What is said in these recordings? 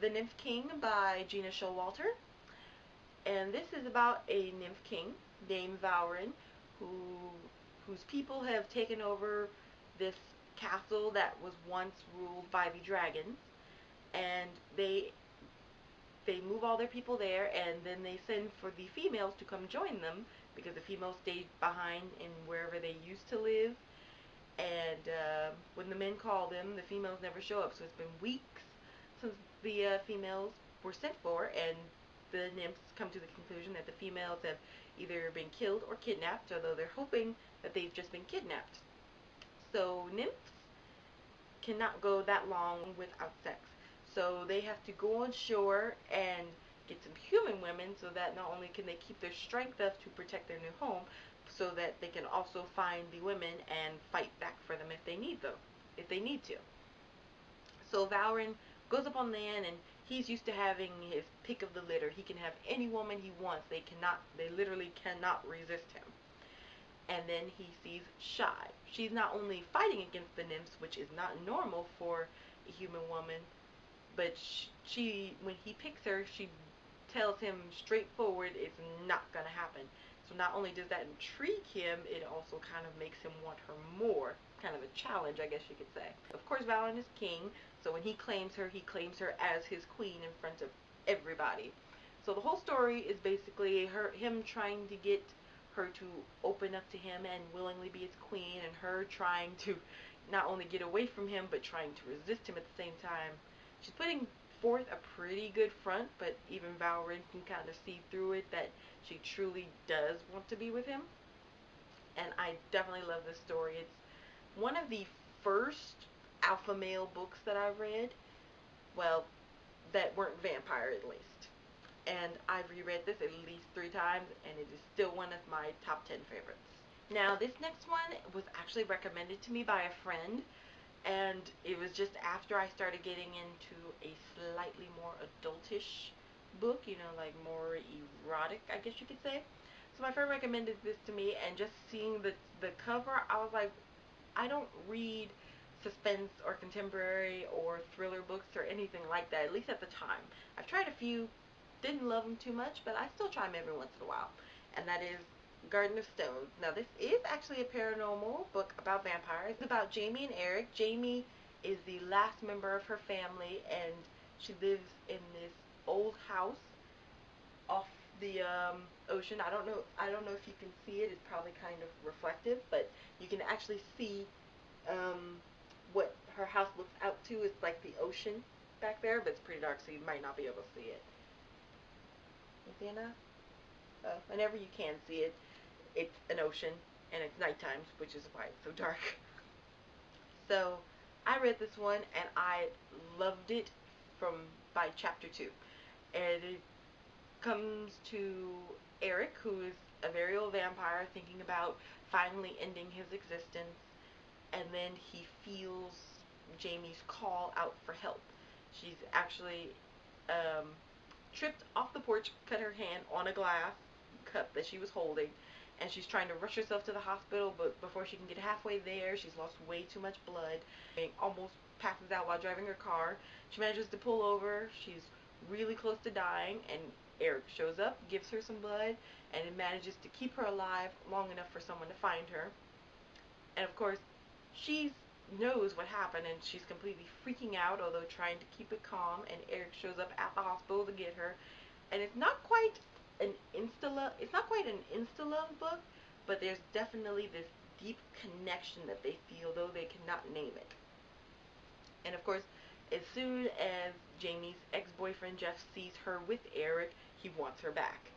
The NIF King by Gina Showalter. And this is about a nymph king named Valrin who whose people have taken over this castle that was once ruled by the dragons, and they move all their people there, and then they send for the females to come join them because the females stayed behind in wherever they used to live. And when the men call them, the females never show up. So it's been weeks since the females were sent for, and the nymphs come to the conclusion that the females have either been killed or kidnapped, although they're hoping that they've just been kidnapped. So nymphs cannot go that long without sex. So they have to go on shore and get some human women so that not only can they keep their strength up to protect their new home, so that they can also find the women and fight back for them if they need to. So Valrin goes up on land, and he's used to having his pick of the litter. He can have any woman he wants. They literally cannot resist him. And then he sees Shy. She's not only fighting against the nymphs, which is not normal for a human woman, but she when he picks her, she tells him straightforward it's not going to happen. So not only does that intrigue him, it also kind of makes him want her more. Kind of a challenge, I guess you could say. Of course, Valin is king, so when he claims her as his queen in front of everybody. So the whole story is basically him trying to get her to open up to him and willingly be his queen, and her trying to not only get away from him, but trying to resist him at the same time. She's putting forth a pretty good front, but even Valrin can kind of see through it that she truly does want to be with him. And I definitely love this story. It's one of the first alpha male books that I read, well, that weren't vampire at least. And I've reread this at least 3 times, and it is still one of my top 10 favorites. Now, this next one was actually recommended to me by a friend, and it was just after I started getting into a slightly more adultish book, like more erotic, I guess you could say. So my friend recommended this to me, and just seeing the cover, I was like, I don't read suspense or contemporary or thriller books or anything like that, at least at the time. I've tried a few, didn't love them too much, but I still try them every once in a while. And that is Garden of Stones. Now, this is actually a paranormal book about vampires. It's about Jamie and Eric. Jamie is the last member of her family, and she lives in this old house off the ocean. I don't know if you can see it. It's probably kind of reflective, but you can actually see what her house looks out to. It's like the ocean back there, but it's pretty dark, so you might not be able to see it. You see enough? Whenever you can see it, it's an ocean, and it's nighttime, which is why it's so dark. So I read this one, and I loved it by chapter 2. And it comes to Eric, who is a very old vampire, thinking about finally ending his existence, and then he feels Jamie's call out for help. She's actually tripped off the porch, cut her hand on a glass cup that she was holding, and she's trying to rush herself to the hospital, but before she can get halfway there, she's lost way too much blood and almost passes out while driving her car. She manages to pull over. She's really close to dying, and Eric shows up, gives her some blood, and it manages to keep her alive long enough for someone to find her. And of course, she knows what happened, and she's completely freaking out, although trying to keep it calm. And Eric shows up at the hospital to get her, and it's not quite an insta-love book, but there's definitely this deep connection that they feel, though they cannot name it. And of course, as soon as Jamie's ex-boyfriend Jeff sees her with Eric, he wants her back.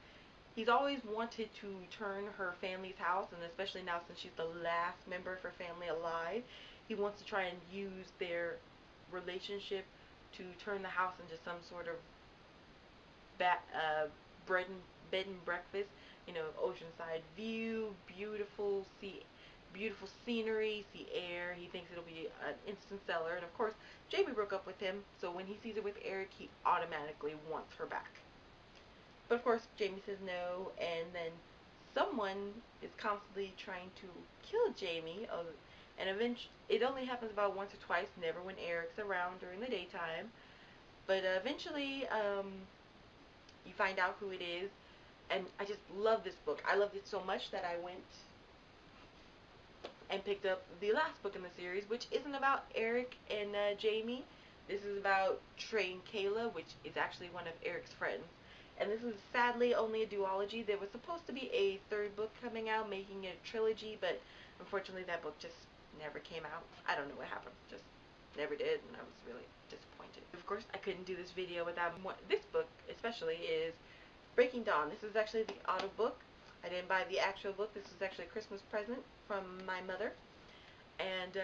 He's always wanted to turn her family's house, and especially now since she's the last member of her family alive, he wants to try and use their relationship to turn the house into some sort of bed and breakfast. Oceanside view, beautiful scenery, sea air. He thinks it'll be an instant seller. And of course, Jamie broke up with him, so when he sees her with Eric, he automatically wants her back. But of course, Jamie says no, and then someone is constantly trying to kill Jamie, and eventually it only happens about once or twice, never when Eric's around during the daytime. But eventually, you find out who it is, and I just love this book. I loved it so much that I went and picked up the last book in the series, which isn't about Eric and Jamie. This is about Trey and Kayla, which is actually one of Eric's friends. And this is sadly only a duology. There was supposed to be a third book coming out, making it a trilogy, but unfortunately that book just never came out. I don't know what happened. Just never did, and I was really disappointed. Of course, I couldn't do this video without this book, especially, is Breaking Dawn. This is actually the auto book. I didn't buy the actual book. This was actually a Christmas present from my mother. And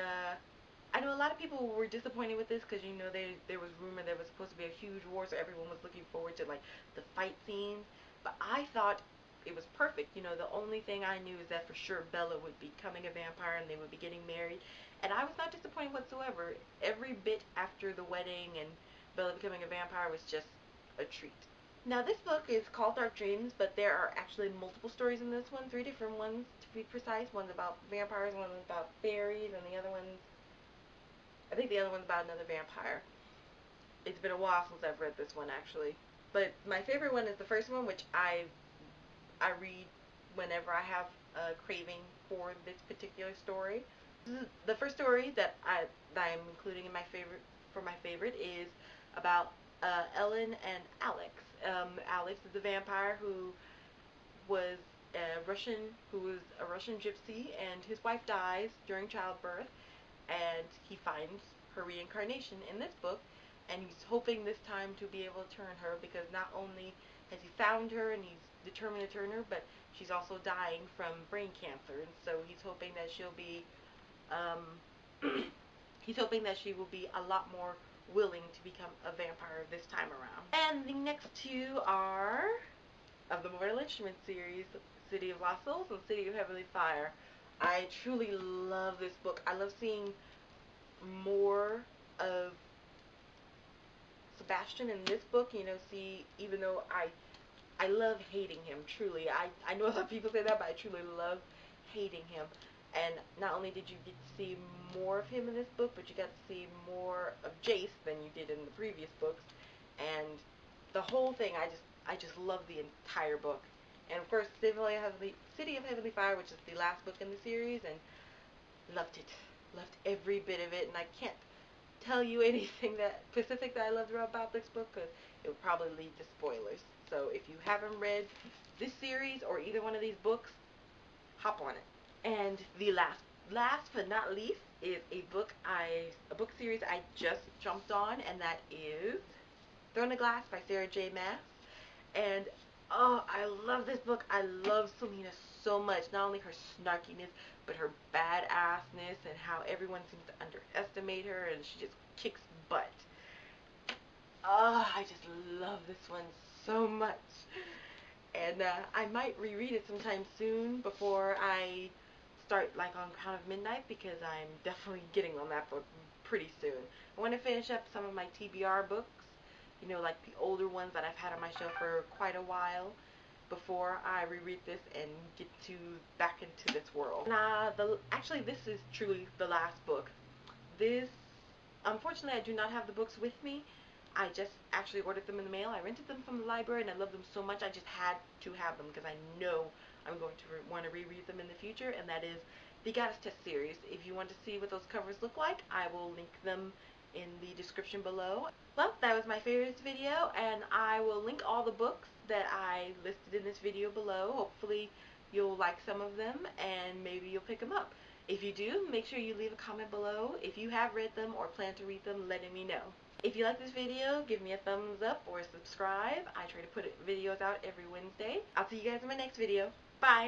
I know a lot of people were disappointed with this because, you know, there was rumor there was supposed to be a huge war, so everyone was looking forward to, like, the fight scenes. But I thought it was perfect. You know, the only thing I knew is that for sure Bella would be becoming a vampire and they would be getting married. And I was not disappointed whatsoever. Every bit after the wedding and Bella becoming a vampire was just a treat. Now this book is called Dark Dreams, but there are actually multiple stories in this one, 3 different ones to be precise. One's about vampires, one's about fairies, and the other one's, I think the other one's about another vampire. It's been a while since I've read this one actually. But my favorite one is the first one, which I read whenever I have a craving for this particular story. The first story that I'm including in my favorite is about Ellen and Alex. Alex is a vampire who was a Russian gypsy, and his wife dies during childbirth, and he finds her reincarnation in this book, and he's hoping this time to be able to turn her, because not only has he found her and he's determined to turn her, but she's also dying from brain cancer, and so he's hoping that she'll be he's hoping that she will be a lot more willing to become a vampire this time around. And the next two are of the Mortal Instrument series, City of Lhasa and City of Heavenly Fire. I truly love this book. I love seeing more of Sebastian in this book. You know, even though I love hating him, truly. I know a lot of people say that, but I truly love hating him. And not only did you get to see more of him in this book, but you got to see more of Jace than you did in the previous books. And the whole thing, I just love the entire book. And of course, City of Heavenly Fire, which is the last book in the series, and loved it. Loved every bit of it, and I can't tell you anything specific that I loved about this book, because it would probably lead to spoilers. So if you haven't read this series or either one of these books, hop on it. And the last but not least is a book series I just jumped on, and that is Throne of Glass by Sarah J. Maas. And oh, I love this book. I love Selena so much. Not only her snarkiness, but her badassness and how everyone seems to underestimate her, and she just kicks butt. Oh, I just love this one so much. And I might reread it sometime soon before I start like on Count of Midnight, because I'm definitely getting on that book pretty soon. I want to finish up some of my TBR books, you know, like the older ones that I've had on my shelf for quite a while, before I reread this and get back into this world. Actually, this is truly the last book. Unfortunately, I do not have the books with me. I just actually ordered them in the mail. I rented them from the library, and I love them so much I just had to have them, because I know I'm going to want to reread them in the future, and that is the Goddess Test series. If you want to see what those covers look like, I will link them in the description below. Well, that was my favorites video, and I will link all the books that I listed in this video below. Hopefully you'll like some of them, and maybe you'll pick them up. If you do, make sure you leave a comment below if you have read them or plan to read them, letting me know. If you like this video, give me a thumbs up or subscribe. I try to put videos out every Wednesday. I'll see you guys in my next video. Bye!